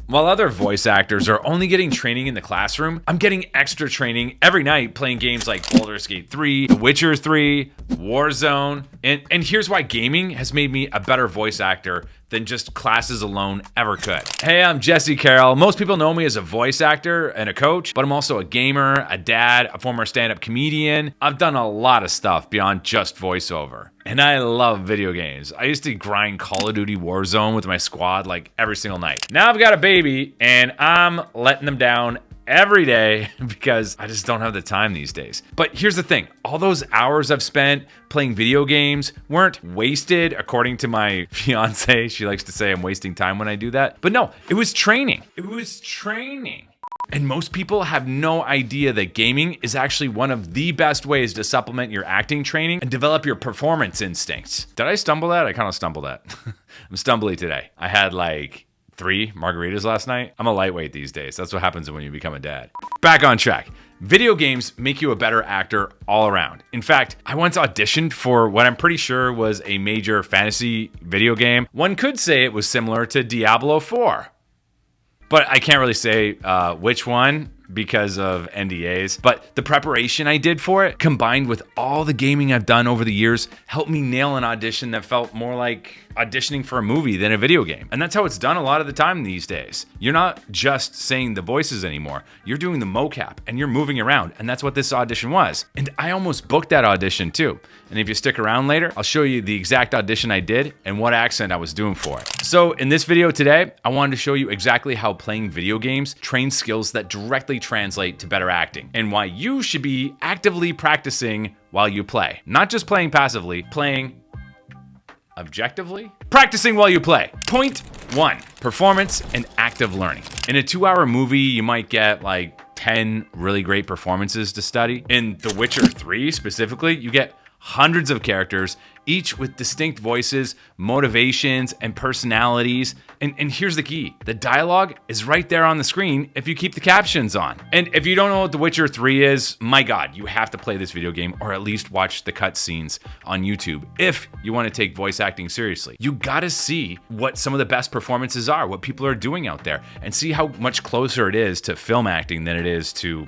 While other voice actors are only getting training in the classroom, I'm getting extra training every night playing games like Baldur's Gate 3, The Witcher 3, Warzone, and here's why gaming has made me a better voice actor than just classes alone ever could. Hey, I'm Jesse Carroll. Most people know me as a voice actor and a coach, but I'm also a gamer, a dad, a former stand-up comedian. I've done a lot of stuff beyond just voiceover. And I love video games. I used to grind Call of Duty Warzone with my squad like every single night. Now I've got a baby and I'm letting them down every day because I just don't have the time these days. But here's the thing, all those hours I've spent playing video games weren't wasted, according to my fiance. She likes to say I'm wasting time when I do that. But no, it was training. It was training. And most people have no idea that gaming is actually one of the best ways to supplement your acting training and develop your performance instincts. Did I stumble that? I kind of stumbled that. I'm stumbly today. I had like 3 margaritas last night. I'm a lightweight these days. That's what happens when you become a dad. Back on track. Video games make you a better actor all around. In fact, I once auditioned for what I'm pretty sure was a major fantasy video game. One could say it was similar to Diablo 4. But I can't really say which one because of NDAs. But the preparation I did for it, combined with all the gaming I've done over the years, helped me nail an audition that felt more like auditioning for a movie than a video game. And that's how it's done a lot of the time these days. You're not just saying the voices anymore. You're doing the mocap and you're moving around. And that's what this audition was. And I almost booked that audition too. And if you stick around later, I'll show you the exact audition I did and what accent I was doing for it. So in this video today, I wanted to show you exactly how playing video games trains skills that directly translate to better acting and why you should be actively practicing while you play. Not just playing passively, playing objectively? Practicing while you play. Point 1, performance and active learning. In a 2-hour movie, you might get like 10 really great performances to study. In The Witcher 3 specifically, you get hundreds of characters, each with distinct voices, motivations, and personalities. And here's the key. The dialogue is right there on the screen if you keep the captions on. And if you don't know what The Witcher 3 is, my God, you have to play this video game or at least watch the cutscenes on YouTube if you want to take voice acting seriously. You gotta see what some of the best performances are, what people are doing out there, and see how much closer it is to film acting than it is to,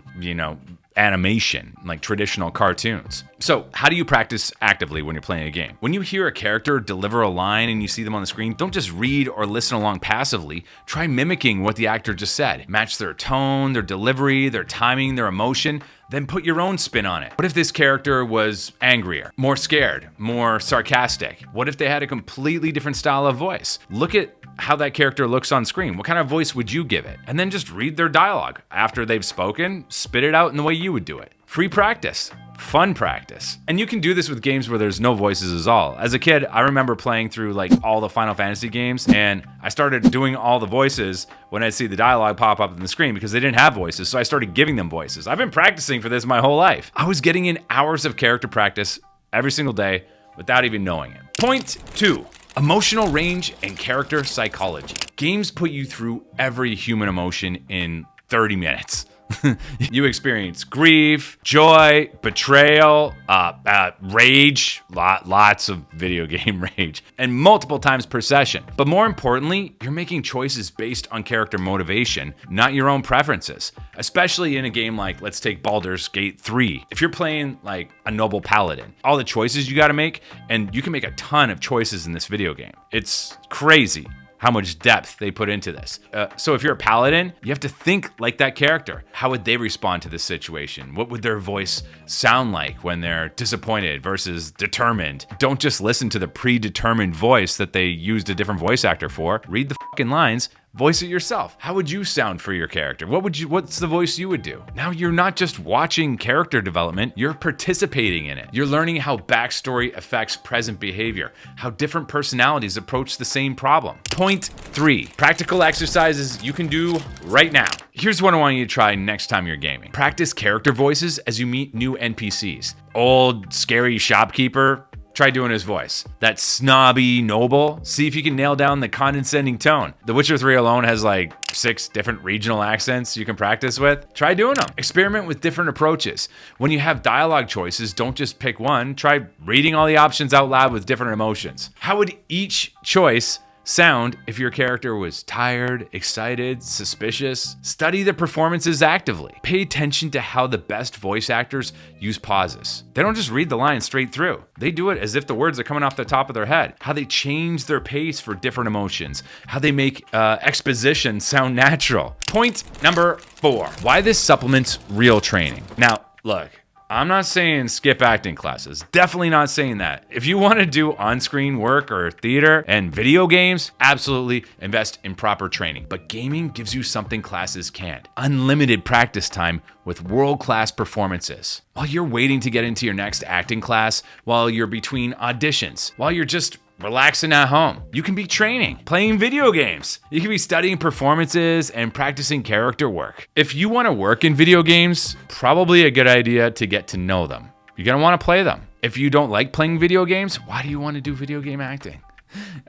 animation, like traditional cartoons. So how do you practice actively when you're playing a game? When you hear a character deliver a line and you see them on the screen, don't just read or listen along passively. Try mimicking what the actor just said. Match their tone, their delivery, their timing, their emotion. Then put your own spin on it. What if this character was angrier, more scared, more sarcastic? What if they had a completely different style of voice? Look at how that character looks on screen. What kind of voice would you give it? And then just read their dialogue. After they've spoken, spit it out in the way you would do it. Free practice. Fun practice. And you can do this with games where there's no voices at all. As a kid, I remember playing through like all the Final Fantasy games, and I started doing all the voices when I'd see the dialogue pop up on the screen because they didn't have voices, so I started giving them voices. I've been practicing for this my whole life. I was getting in hours of character practice every single day without even knowing it. Point 2. Emotional range and character psychology. Games put you through every human emotion in 30 minutes. You experience grief, joy, betrayal, rage, lots of video game rage, and multiple times per session. But more importantly, you're making choices based on character motivation, not your own preferences. Especially in a game like, let's take Baldur's Gate 3. If you're playing like a noble paladin, all the choices you gotta make, and you can make a ton of choices in this video game. It's crazy how much depth they put into this. So if you're a paladin, you have to think like that character. How would they respond to this situation? What would their voice sound like when they're disappointed versus determined? Don't just listen to the predetermined voice that they used a different voice actor for. Read the fucking lines, voice it yourself. How would you sound for your character? What's the voice you would do? Now you're not just watching character development, you're participating in it. You're learning how backstory affects present behavior, how different personalities approach the same problem. Point 3, practical exercises you can do right now. Here's what I want you to try next time you're gaming. Practice character voices as you meet new NPCs. Old, scary shopkeeper, try doing his voice. That snobby noble, see if you can nail down the condescending tone. The Witcher 3 alone has like 6 different regional accents you can practice with. Try doing them. Experiment with different approaches. When you have dialogue choices, don't just pick one. Try reading all the options out loud with different emotions. How would each choice Sound, if your character was tired, excited, suspicious. Study the performances actively. Pay attention to how the best voice actors use pauses. They don't just read the lines straight through. They do it as if the words are coming off the top of their head. How they change their pace for different emotions. How they make exposition sound natural. Point number 4, why this supplements real training. Now, look, I'm not saying skip acting classes. Definitely not saying that. If you want to do on-screen work or theater and video games, absolutely invest in proper training. But gaming gives you something classes can't. Unlimited practice time with world-class performances. While you're waiting to get into your next acting class, while you're between auditions, while you're just relaxing at home, you can be training, playing video games. You can be studying performances and practicing character work. If you want to work in video games, probably a good idea to get to know them. You're gonna want to play them. If you don't like playing video games, why do you want to do video game acting?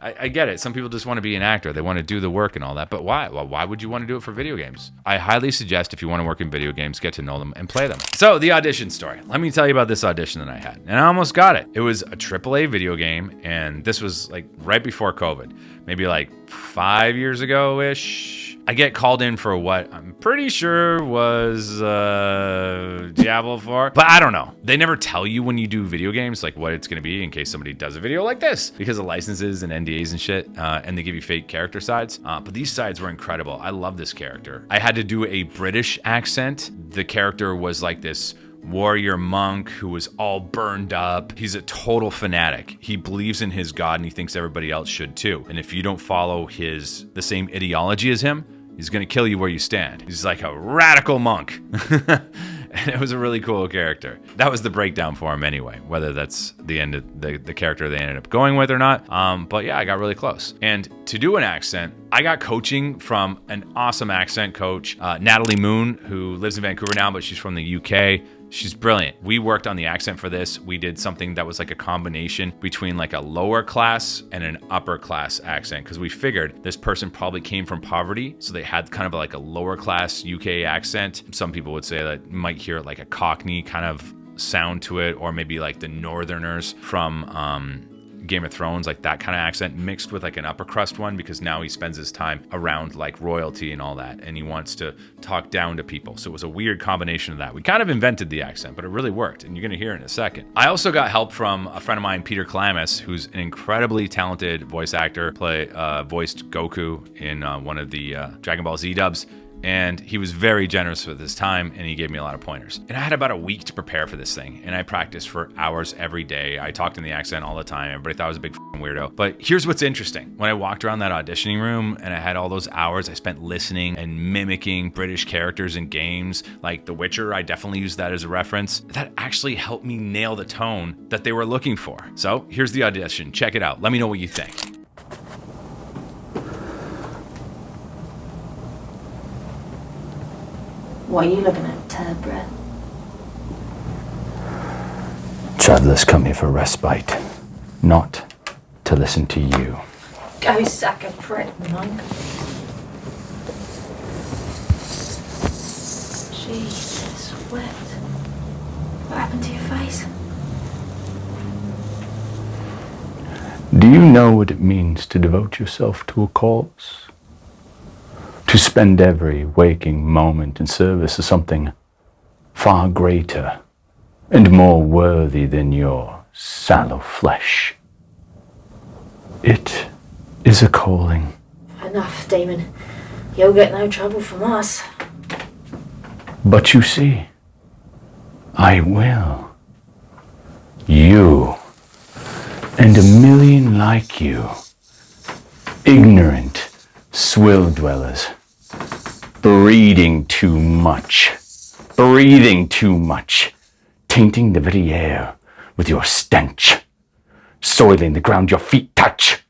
I get it. Some people just want to be an actor. They want to do the work and all that. But why? Well, why would you want to do it for video games? I highly suggest if you want to work in video games, get to know them and play them. So the audition story. Let me tell you about this audition that I had. And I almost got it. It was a AAA video game. And this was like right before COVID. Maybe like 5 years ago-ish. I get called in for what I'm pretty sure was Diablo 4, but I don't know. They never tell you when you do video games like what it's going to be in case somebody does a video like this because of licenses and NDAs and shit, and they give you fake character sides. But these sides were incredible. I love this character. I had to do a British accent. The character was like this warrior monk who was all burned up. He's a total fanatic. He believes in his God and he thinks everybody else should too. And if you don't follow the same ideology as him, he's gonna kill you where you stand. He's like a radical monk. And it was a really cool character. That was the breakdown for him anyway, whether that's the end of the character they ended up going with or not. But yeah, I got really close. And to do an accent, I got coaching from an awesome accent coach, Natalie Moon, who lives in Vancouver now, but she's from the UK. She's brilliant. We worked on the accent for this. We did something that was like a combination between like a lower class and an upper class accent because we figured this person probably came from poverty, so they had kind of like a lower class UK accent. Some people would say that you might hear like a Cockney kind of sound to it, or maybe like the Northerners from Game of Thrones, like that kind of accent mixed with like an upper crust one, because now he spends his time around like royalty and all that, and he wants to talk down to people. So it was a weird combination of that. We kind of invented the accent, but it really worked, and you're gonna hear it in a second. I also got help from a friend of mine, Peter Klamis, who's an incredibly talented voice actor, voiced Goku in one of the Dragon Ball Z dubs. And he was very generous with his time, and he gave me a lot of pointers. And I had about a week to prepare for this thing, and I practiced for hours every day. I talked in the accent all the time. Everybody thought I was a big weirdo. But here's what's interesting. When I walked around that auditioning room and I had all those hours I spent listening and mimicking British characters in games like The Witcher, I definitely used that as a reference. That actually helped me nail the tone that they were looking for. So here's the audition. Check it out. Let me know what you think. What are you looking at, turd bread? Travelers come here for respite, not to listen to you. Go sack a prick, monk. Jesus, wet. What happened to your face? Do you know what it means to devote yourself to a cause? To spend every waking moment in service of something far greater and more worthy than your sallow flesh. It is a calling. Enough, demon. You'll get no trouble from us. But you see, I will. You and a million like you, ignorant swill dwellers, breeding too much, breathing too much, tainting the very air with your stench, soiling the ground your feet touch.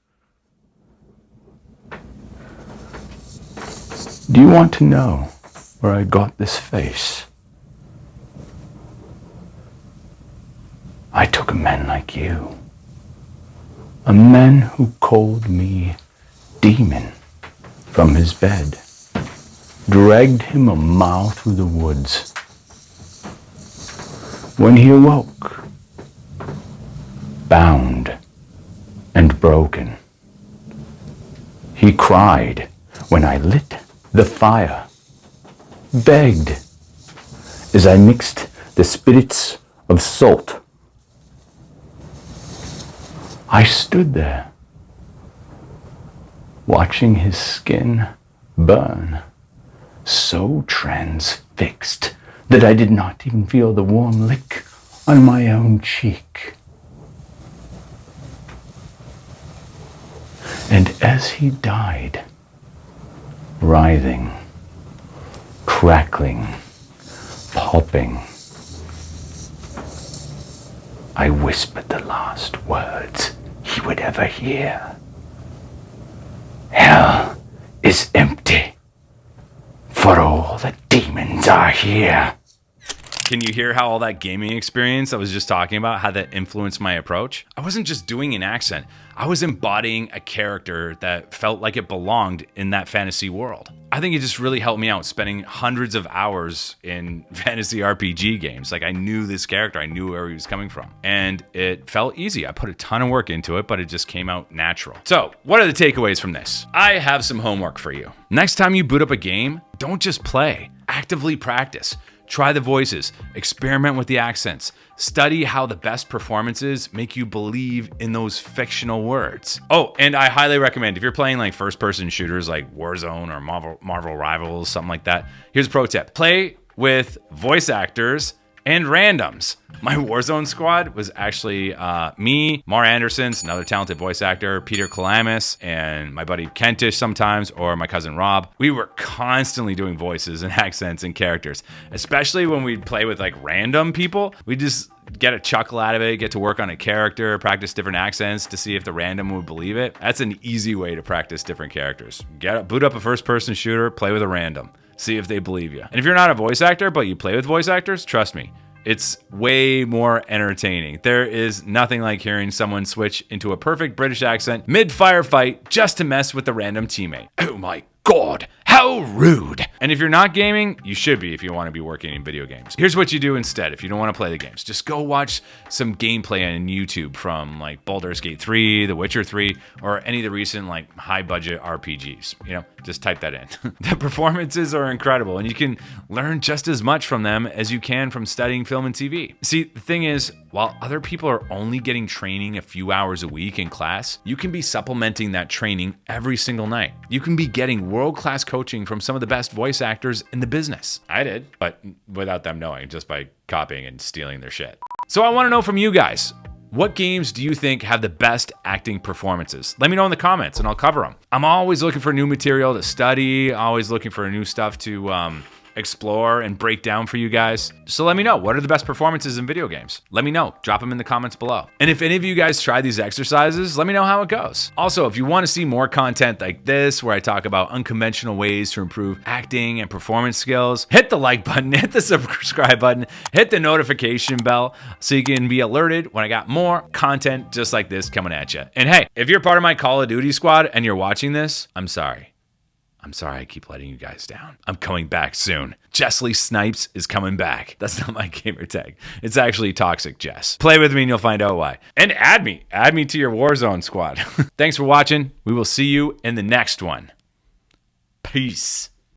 Do you want to know where I got this face? I took a man like you, a man who called me demon, from his bed, dragged him a mile through the woods. When he awoke, bound and broken, He cried when I lit the fire, begged as I mixed the spirits of salt. I stood there, watching his skin burn, so transfixed that I did not even feel the warm lick on my own cheek. And as he died, writhing, crackling, pulping, I whispered the last words he would ever hear. Hell is empty, for all the demons are here. Can you hear how all that gaming experience I was just talking about, how that influenced my approach? I wasn't just doing an accent. I was embodying a character that felt like it belonged in that fantasy world. I think it just really helped me out, spending hundreds of hours in fantasy RPG games. Like, I knew this character, I knew where he was coming from, and it felt easy. I put a ton of work into it, but it just came out natural. So, what are the takeaways from this? I have some homework for you. Next time you boot up a game, don't just play. Actively practice. Try the voices, experiment with the accents, study how the best performances make you believe in those fictional words. Oh, and I highly recommend, if you're playing like first-person shooters like Warzone or Marvel Rivals, something like that, here's a pro tip. Play with voice actors and randoms. My Warzone squad was actually me, Mar Anderson's another talented voice actor, Peter Kalamis, and my buddy Kentish sometimes, or my cousin Rob. We were constantly doing voices and accents and characters, especially when we'd play with like random people. We just get a chuckle out of it, get to work on a character, practice different accents to see if the random would believe it. That's an easy way to practice different characters. Boot up a first-person shooter, play with a random. See if they believe you. And if you're not a voice actor, but you play with voice actors, trust me, it's way more entertaining. There is nothing like hearing someone switch into a perfect British accent mid-firefight just to mess with a random teammate. Oh my God, how rude. And if you're not gaming, you should be if you want to be working in video games. Here's what you do instead if you don't want to play the games. Just go watch some gameplay on YouTube from like Baldur's Gate 3, The Witcher 3, or any of the recent like high budget RPGs. You know, just type that in. The performances are incredible and you can learn just as much from them as you can from studying film and TV. See, the thing is, while other people are only getting training a few hours a week in class, you can be supplementing that training every single night. You can be getting world-class coaching from some of the best voice actors in the business. I did, but without them knowing, just by copying and stealing their shit. So I want to know from you guys, what games do you think have the best acting performances? Let me know in the comments and I'll cover them. I'm always looking for new material to study, always looking for new stuff to explore and break down for you guys. So let me know, what are the best performances in video games? Let me know, drop them in the comments below. And if any of you guys try these exercises, let me know how it goes. Also, if you want to see more content like this, where I talk about unconventional ways to improve acting and performance skills, hit the like button, hit the subscribe button, hit the notification bell so you can be alerted when I got more content just like this coming at you. And hey, if you're part of my Call of Duty squad and you're watching this, I'm sorry. I'm sorry I keep letting you guys down. I'm coming back soon. Jessley Snipes is coming back. That's not my gamer tag. It's actually Toxic Jess. Play with me and you'll find out why. And add me. Add me to your Warzone squad. Thanks for watching. We will see you in the next one. Peace.